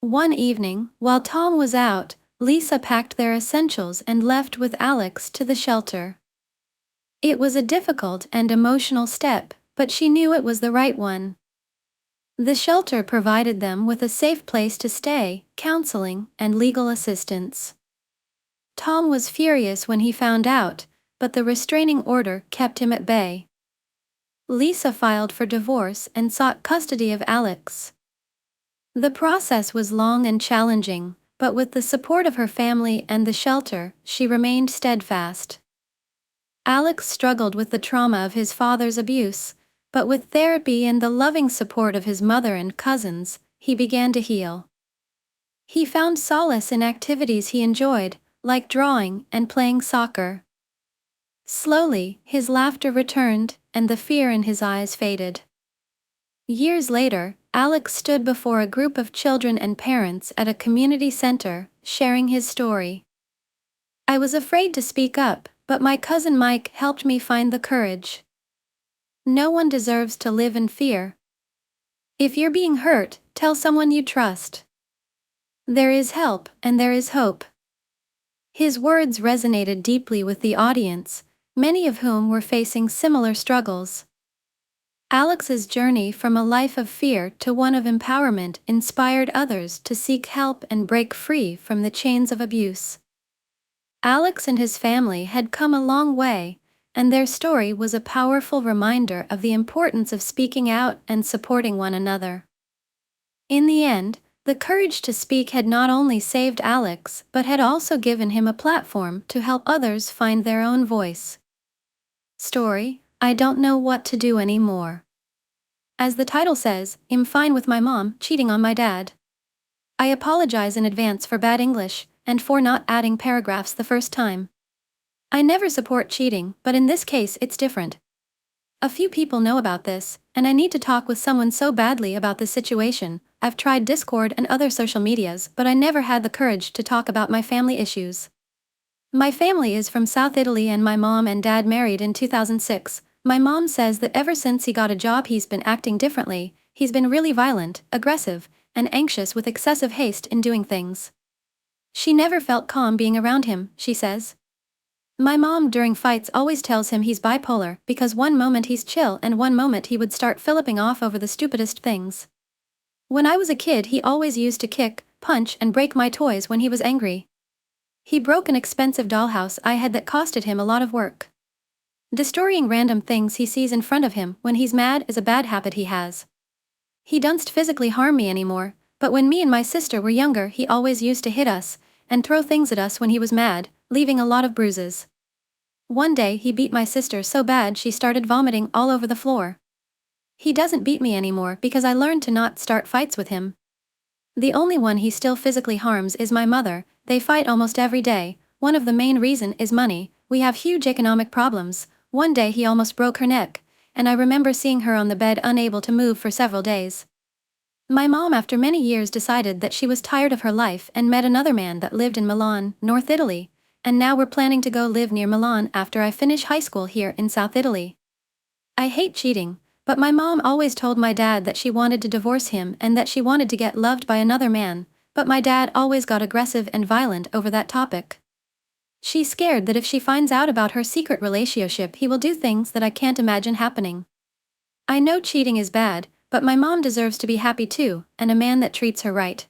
One evening, while Tom was out, Lisa packed their essentials and left with Alex to the shelter. It was a difficult and emotional step, but she knew it was the right one. The shelter provided them with a safe place to stay, counseling, and legal assistance. Tom was furious when he found out, but the restraining order kept him at bay. Lisa filed for divorce and sought custody of Alex. The process was long and challenging, but with the support of her family and the shelter, she remained steadfast. Alex struggled with the trauma of his father's abuse, but with therapy and the loving support of his mother and cousins, he began to heal. He found solace in activities he enjoyed, like drawing and playing soccer. Slowly, his laughter returned, and the fear in his eyes faded. Years later, Alex stood before a group of children and parents at a community center, sharing his story. "I was afraid to speak up, but my cousin Mike helped me find the courage. No one deserves to live in fear. If you're being hurt, tell someone you trust. There is help, and there is hope." His words resonated deeply with the audience, many of whom were facing similar struggles. Alex's journey from a life of fear to one of empowerment inspired others to seek help and break free from the chains of abuse. Alex and his family had come a long way, and their story was a powerful reminder of the importance of speaking out and supporting one another. In the end, the courage to speak had not only saved Alex but had also given him a platform to help others find their own voice. Story: I don't know what to do anymore. As the title says, I'm fine with my mom cheating on my dad. I apologize in advance for bad English and for not adding paragraphs the first time. I never support cheating, but in this case it's different. A few people know about this, and I need to talk with someone so badly about this situation. I've tried Discord and other social medias, but I never had the courage to talk about my family issues. My family is from South Italy and my mom and dad married in 2006. My mom says that ever since he got a job he's been acting differently. He's been really violent, aggressive, and anxious with excessive haste in doing things. She never felt calm being around him, she says. My mom during fights always tells him he's bipolar because one moment he's chill and one moment he would start flipping off over the stupidest things. When I was a kid he always used to kick, punch and break my toys when he was angry. He broke an expensive dollhouse I had that costed him a lot of work. Destroying random things he sees in front of him when he's mad is a bad habit he has. He doesn't physically harm me anymore, but when me and my sister were younger he always used to hit us and throw things at us when he was mad, leaving a lot of bruises. One day he beat my sister so bad she started vomiting all over the floor. He doesn't beat me anymore because I learned to not start fights with him. The only one he still physically harms is my mother. They fight almost every day. One of the main reason is money. We have huge economic problems. One day he almost broke her neck, and I remember seeing her on the bed unable to move for several days. My mom after many years decided that she was tired of her life and met another man that lived in Milan, North Italy, and now we're planning to go live near Milan after I finish high school here in South Italy. I hate cheating, but my mom always told my dad that she wanted to divorce him and that she wanted to get loved by another man, but my dad always got aggressive and violent over that topic. She's scared that if she finds out about her secret relationship he will do things that I can't imagine happening. I know cheating is bad, but my mom deserves to be happy too, and a man that treats her right.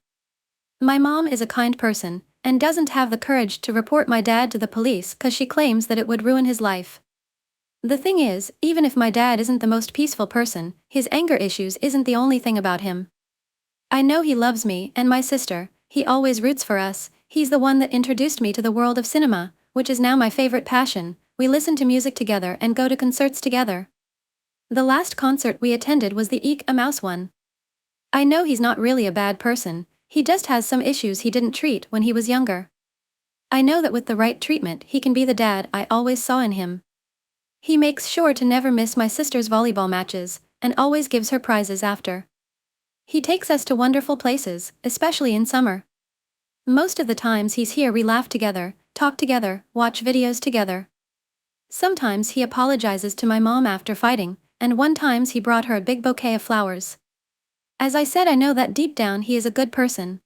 My mom is a kind person, and doesn't have the courage to report my dad to the police cause she claims that it would ruin his life. The thing is, even if my dad isn't the most peaceful person, his anger issues isn't the only thing about him. I know he loves me and my sister, he always roots for us. He's the one that introduced me to the world of cinema, which is now my favorite passion. We listen to music together and go to concerts together. The last concert we attended was the Eek a Mouse one. I know he's not really a bad person, he just has some issues he didn't treat when he was younger. I know that with the right treatment he can be the dad I always saw in him. He makes sure to never miss my sister's volleyball matches, and always gives her prizes after. He takes us to wonderful places, especially in summer. Most of the times he's here we laugh together, talk together, watch videos together. Sometimes he apologizes to my mom after fighting, and one time he brought her a big bouquet of flowers. As I said, I know that deep down he is a good person.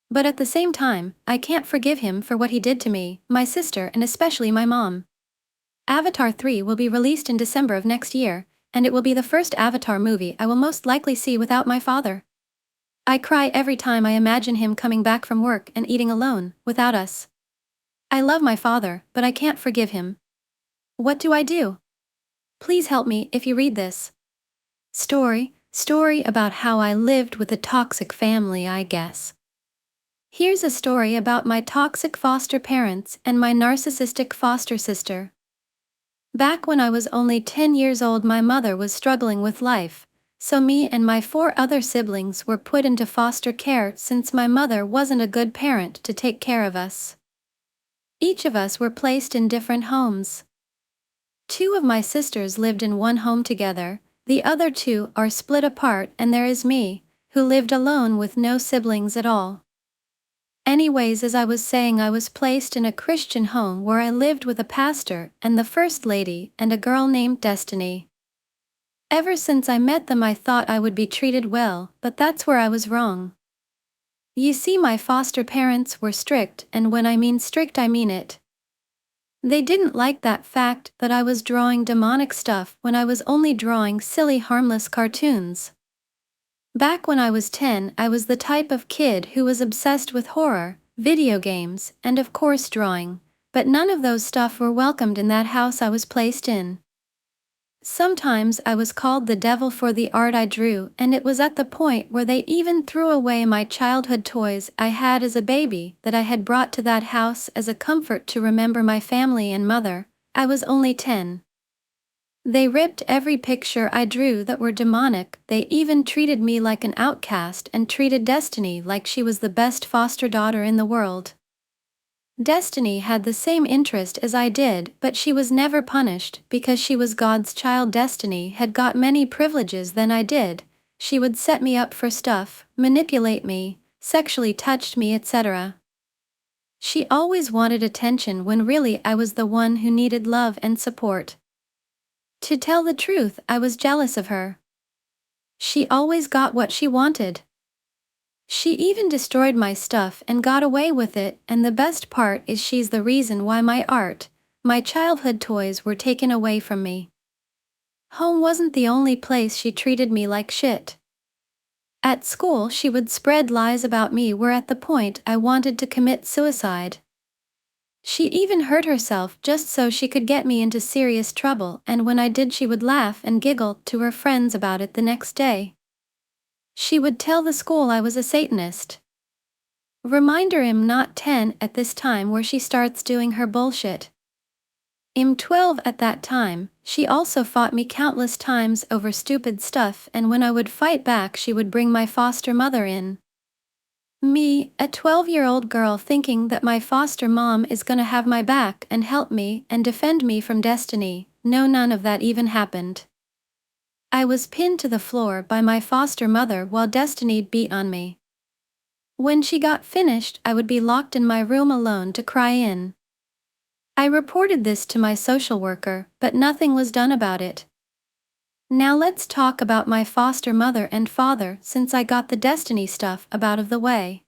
But at the same time, I can't forgive him for what he did to me, my sister and especially my mom. Avatar 3 will be released in December of next year, and it will be the first Avatar movie I will most likely see without my father. I cry every time I imagine him coming back from work and eating alone, without us. I love my father, but I can't forgive him. What do I do? Please help me if you read this. Story about how I lived with a toxic family, I guess. Here's a story about my toxic foster parents and my narcissistic foster sister. Back when I was only 10 years old, my mother was struggling with life, so me and my 4 other siblings were put into foster care since my mother wasn't a good parent to take care of us. Each of us were placed in different homes. 2 of my sisters lived in one home together, the other 2 are split apart, and there is me, who lived alone with no siblings at all. Anyways, as I was saying, I was placed in a Christian home where I lived with a pastor and the first lady and a girl named Destiny. Ever since I met them, I thought I would be treated well, but that's where I was wrong. You see, my foster parents were strict, and when I mean strict, I mean it. They didn't like that fact that I was drawing demonic stuff when I was only drawing silly, harmless cartoons. Back when I was 10, I was the type of kid who was obsessed with horror, video games, and of course drawing, but none of those stuff were welcomed in that house I was placed in. Sometimes I was called the devil for the art I drew, and it was at the point where they even threw away my childhood toys I had as a baby that I had brought to that house as a comfort to remember my family and mother. I was only 10. They ripped every picture I drew that were demonic. They even treated me like an outcast and treated Destiny like she was the best foster daughter in the world. Destiny had the same interest as I did, but she was never punished because she was God's child. Destiny had got many privileges than I did. She would set me up for stuff, manipulate me, sexually touched me, etc. She always wanted attention when really I was the one who needed love and support. To tell the truth, I was jealous of her. She always got what she wanted. She even destroyed my stuff and got away with it, and the best part is she's the reason why my art, my childhood toys were taken away from me. Home wasn't the only place she treated me like shit. At school, she would spread lies about me where at the point I wanted to commit suicide. She even hurt herself just so she could get me into serious trouble, and when I did, she would laugh and giggle to her friends about it the next day. She would tell the school I was a Satanist. Reminder, I'm not 10 at this time where she starts doing her bullshit. I'm 12 at that time. She also fought me countless times over stupid stuff, and when I would fight back, she would bring my foster mother in. Me, a 12-year-old girl, thinking that my foster mom is gonna have my back and help me and defend me from Destiny. No, none of that even happened. I was pinned to the floor by my foster mother while Destiny beat on me. When she got finished, I would be locked in my room alone to cry in. I reported this to my social worker, but nothing was done about it. Now let's talk about my foster mother and father since I got the Destiny stuff out of the way.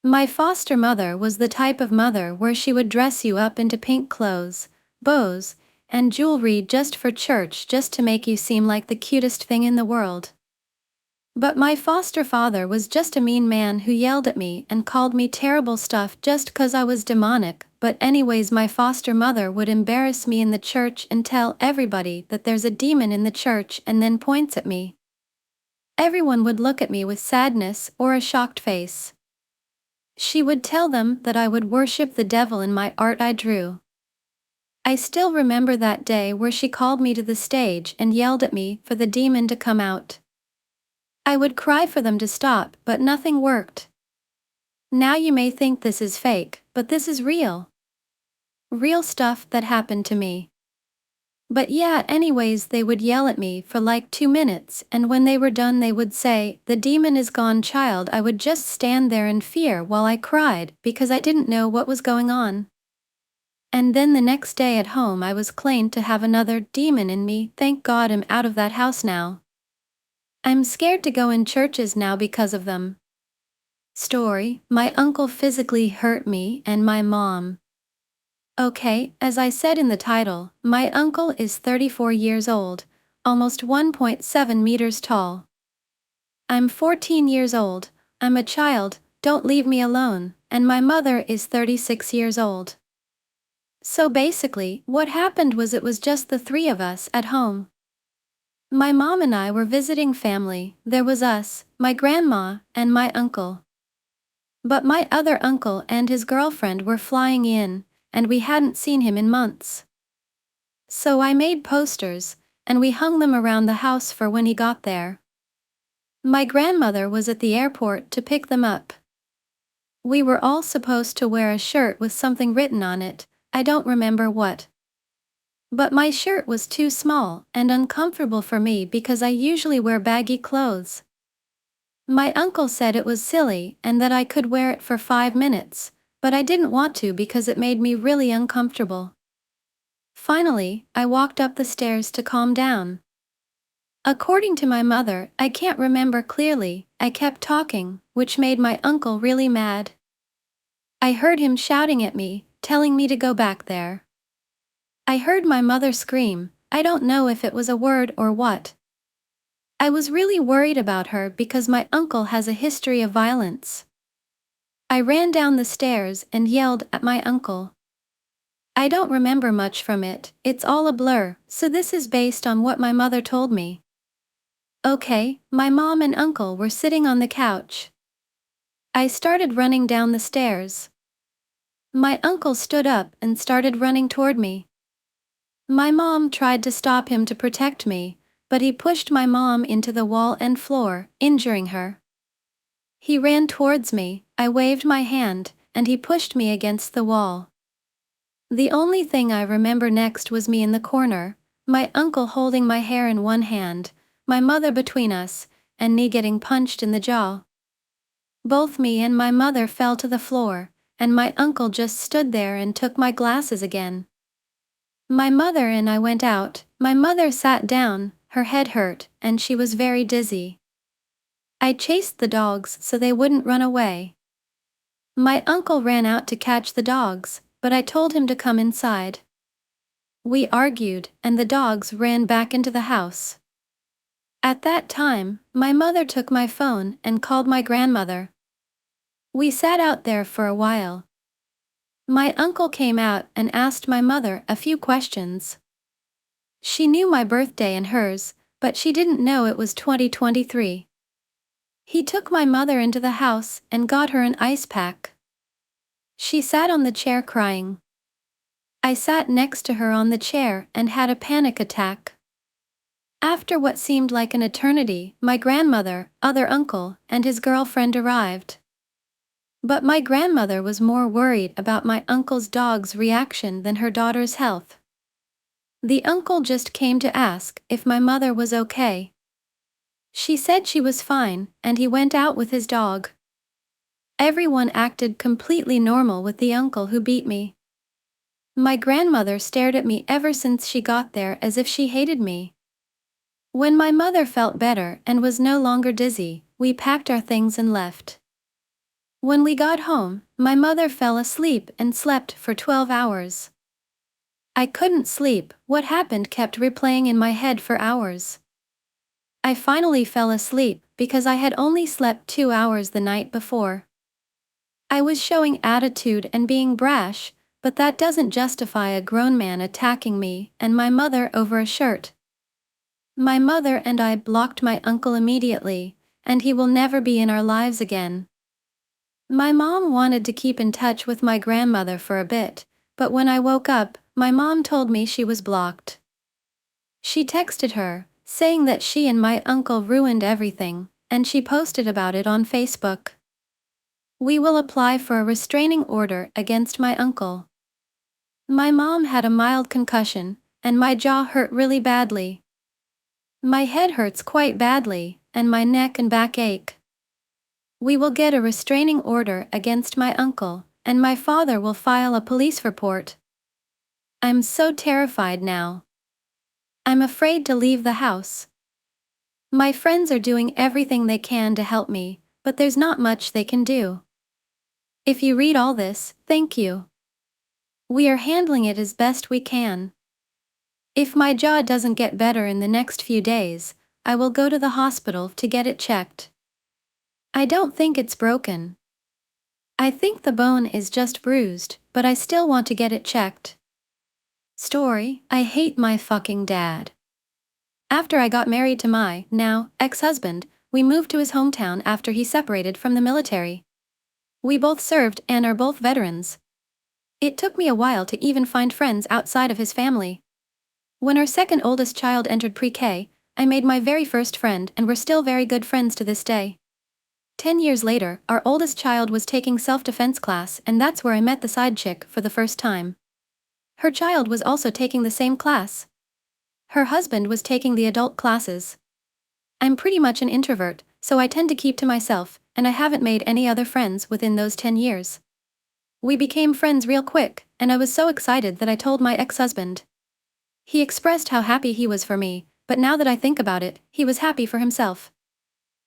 My foster mother was the type of mother where she would dress you up into pink clothes, bows, and jewelry just for church, just to make you seem like the cutest thing in the world. But my foster father was just a mean man who yelled at me and called me terrible stuff just 'cause I was demonic. But anyways, my foster mother would embarrass me in the church and tell everybody that there's a demon in the church and then points at me. Everyone would look at me with sadness or a shocked face. She would tell them that I would worship the devil in my art I drew. I still remember that day where she called me to the stage and yelled at me for the demon to come out. I would cry for them to stop, but nothing worked. Now you may think this is fake, but this is real. Real stuff that happened to me. But yeah, anyways, they would yell at me for like 2 minutes, and when they were done they would say, "The demon is gone, child." I would just stand there in fear while I cried because I didn't know what was going on. And then the next day at home I was claimed to have another demon in me. Thank God I'm out of that house now. I'm scared to go in churches now because of them. Story: my uncle physically hurt me and my mom. Okay, as I said in the title, my uncle is 34 years old, almost 1.7 meters tall. I'm 14 years old, I'm a child, don't leave me alone, and my mother is 36 years old. So basically, what happened was it was just the three of us at home. My mom and I were visiting family. There was us, my grandma, and my uncle. But my other uncle and his girlfriend were flying in, and we hadn't seen him in months. So I made posters, and we hung them around the house for when he got there. My grandmother was at the airport to pick them up. We were all supposed to wear a shirt with something written on it, I don't remember what. But my shirt was too small and uncomfortable for me because I usually wear baggy clothes. My uncle said it was silly and that I could wear it for 5 minutes, but I didn't want to because it made me really uncomfortable. Finally, I walked up the stairs to calm down. According to my mother, I can't remember clearly, I kept talking, which made my uncle really mad. I heard him shouting at me, telling me to go back there. I heard my mother scream, I don't know if it was a word or what. I was really worried about her because my uncle has a history of violence. I ran down the stairs and yelled at my uncle. I don't remember much from it, it's all a blur, so this is based on what my mother told me. Okay, my mom and uncle were sitting on the couch. I started running down the stairs. My uncle stood up and started running toward me. My mom tried to stop him to protect me, but he pushed my mom into the wall and floor, injuring her. He ran towards me, I waved my hand, and he pushed me against the wall. The only thing I remember next was me in the corner, my uncle holding my hair in one hand, my mother between us, and me getting punched in the jaw. Both me and my mother fell to the floor, and my uncle just stood there and took my glasses again. My mother and I went out. My mother sat down, her head hurt, and she was very dizzy. I chased the dogs so they wouldn't run away. My uncle ran out to catch the dogs, but I told him to come inside. We argued, and the dogs ran back into the house. At that time, my mother took my phone and called my grandmother. We sat out there for a while. My uncle came out and asked my mother a few questions. She knew my birthday and hers, but she didn't know it was 2023. He took my mother into the house and got her an ice pack. She sat on the chair crying. I sat next to her on the chair and had a panic attack. After what seemed like an eternity, my grandmother, other uncle, and his girlfriend arrived. But my grandmother was more worried about my uncle's dog's reaction than her daughter's health. The uncle just came to ask if my mother was okay. She said she was fine, and he went out with his dog. Everyone acted completely normal with the uncle who beat me. My grandmother stared at me ever since she got there as if she hated me. When my mother felt better and was no longer dizzy, we packed our things and left. When we got home, my mother fell asleep and slept for 12 hours. I couldn't sleep, what happened kept replaying in my head for hours. I finally fell asleep because I had only slept 2 hours the night before. I was showing attitude and being brash, but that doesn't justify a grown man attacking me and my mother over a shirt. My mother and I blocked my uncle immediately, and he will never be in our lives again. My mom wanted to keep in touch with my grandmother for a bit, but when I woke up, my mom told me she was blocked. She texted her, saying that she and my uncle ruined everything, and she posted about it on Facebook. We will apply for a restraining order against my uncle. My mom had a mild concussion, and my jaw hurt really badly. My head hurts quite badly, and my neck and back ache. We will get a restraining order against my uncle, and my father will file a police report. I'm so terrified now. I'm afraid to leave the house. My friends are doing everything they can to help me, but there's not much they can do. If you read all this, thank you. We are handling it as best we can. If my jaw doesn't get better in the next few days, I will go to the hospital to get it checked. I don't think it's broken. I think the bone is just bruised, but I still want to get it checked. Story: I hate my fucking dad. After I got married to my, now, ex-husband, we moved to his hometown after he separated from the military. We both served and are both veterans. It took me a while to even find friends outside of his family. When our second oldest child entered pre-K, I made my very first friend and we're still very good friends to this day. 10 years later, our oldest child was taking self-defense class and that's where I met the side chick for the first time. Her child was also taking the same class. Her husband was taking the adult classes. I'm pretty much an introvert, so I tend to keep to myself, and I haven't made any other friends within those 10 years. We became friends real quick, and I was so excited that I told my ex-husband. He expressed how happy he was for me, but now that I think about it, he was happy for himself.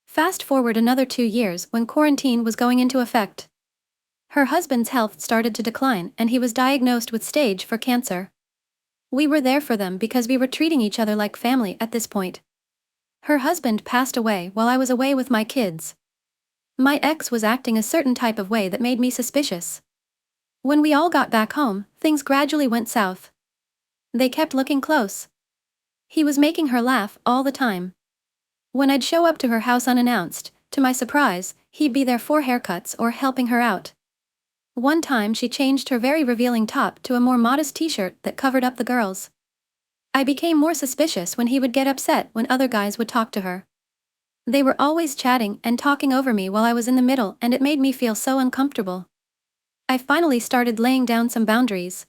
Fast forward another 2 years when quarantine was going into effect. Her husband's health started to decline and he was diagnosed with stage 4 cancer. We were there for them because we were treating each other like family at this point. Her husband passed away while I was away with my kids. My ex was acting a certain type of way that made me suspicious. When we all got back home, things gradually went south. They kept looking close. He was making her laugh all the time. When I'd show up to her house unannounced, to my surprise, he'd be there for haircuts or helping her out. One time she changed her very revealing top to a more modest t-shirt that covered up the girls. I became more suspicious when he would get upset when other guys would talk to her. They were always chatting and talking over me while I was in the middle and it made me feel so uncomfortable. I finally started laying down some boundaries.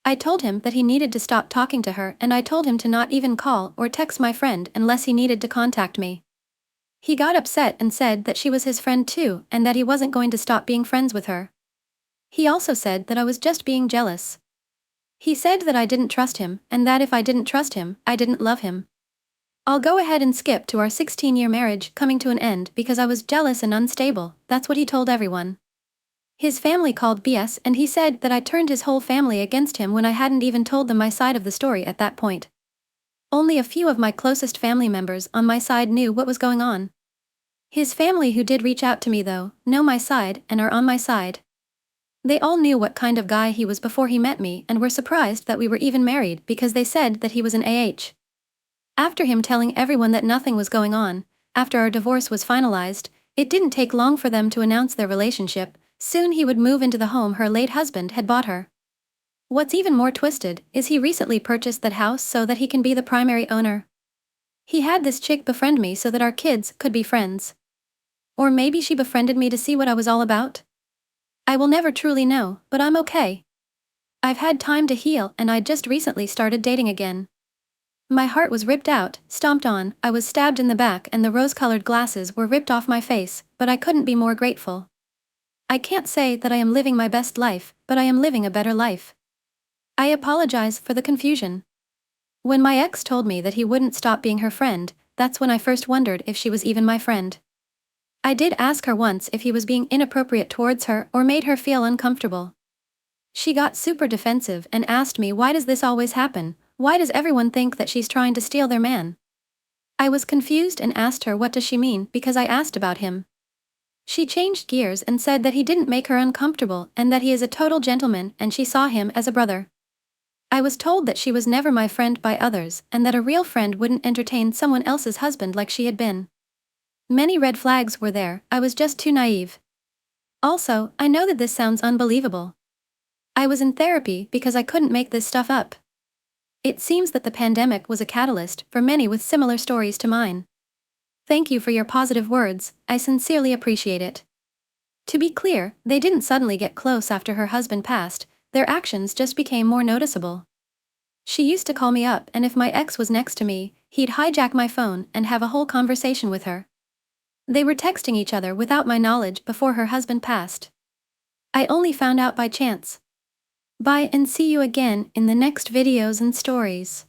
I told him that he needed to stop talking to her and I told him to not even call or text my friend unless he needed to contact me. He got upset and said that she was his friend too and that he wasn't going to stop being friends with her. He also said that I was just being jealous. He said that I didn't trust him and that if I didn't trust him, I didn't love him. I'll go ahead and skip to our 16-year marriage coming to an end because I was jealous and unstable, that's what he told everyone. His family called BS and he said that I turned his whole family against him when I hadn't even told them my side of the story at that point. Only a few of my closest family members on my side knew what was going on. His family who did reach out to me though, know my side and are on my side. They all knew what kind of guy he was before he met me and were surprised that we were even married because they said that he was an AH. After him telling everyone that nothing was going on, after our divorce was finalized, it didn't take long for them to announce their relationship. Soon he would move into the home her late husband had bought her. What's even more twisted is he recently purchased that house so that he can be the primary owner. He had this chick befriend me so that our kids could be friends. Or maybe she befriended me to see what I was all about? I will never truly know, but I'm okay. I've had time to heal and I just recently started dating again. My heart was ripped out, stomped on, I was stabbed in the back and the rose-colored glasses were ripped off my face, but I couldn't be more grateful. I can't say that I am living my best life, but I am living a better life. I apologize for the confusion. When my ex told me that he wouldn't stop being her friend, that's when I first wondered if she was even my friend. I did ask her once if he was being inappropriate towards her or made her feel uncomfortable. She got super defensive and asked me why does this always happen, why does everyone think that she's trying to steal their man? I was confused and asked her what does she mean because I asked about him. She changed gears and said that he didn't make her uncomfortable and that he is a total gentleman and she saw him as a brother. I was told that she was never my friend by others and that a real friend wouldn't entertain someone else's husband like she had been. Many red flags were there, I was just too naive. Also, I know that this sounds unbelievable. I was in therapy because I couldn't make this stuff up. It seems that the pandemic was a catalyst for many with similar stories to mine. Thank you for your positive words, I sincerely appreciate it. To be clear, they didn't suddenly get close after her husband passed, their actions just became more noticeable. She used to call me up and if my ex was next to me, he'd hijack my phone and have a whole conversation with her. They were texting each other without my knowledge before her husband passed. I only found out by chance. Bye and see you again in the next videos and stories.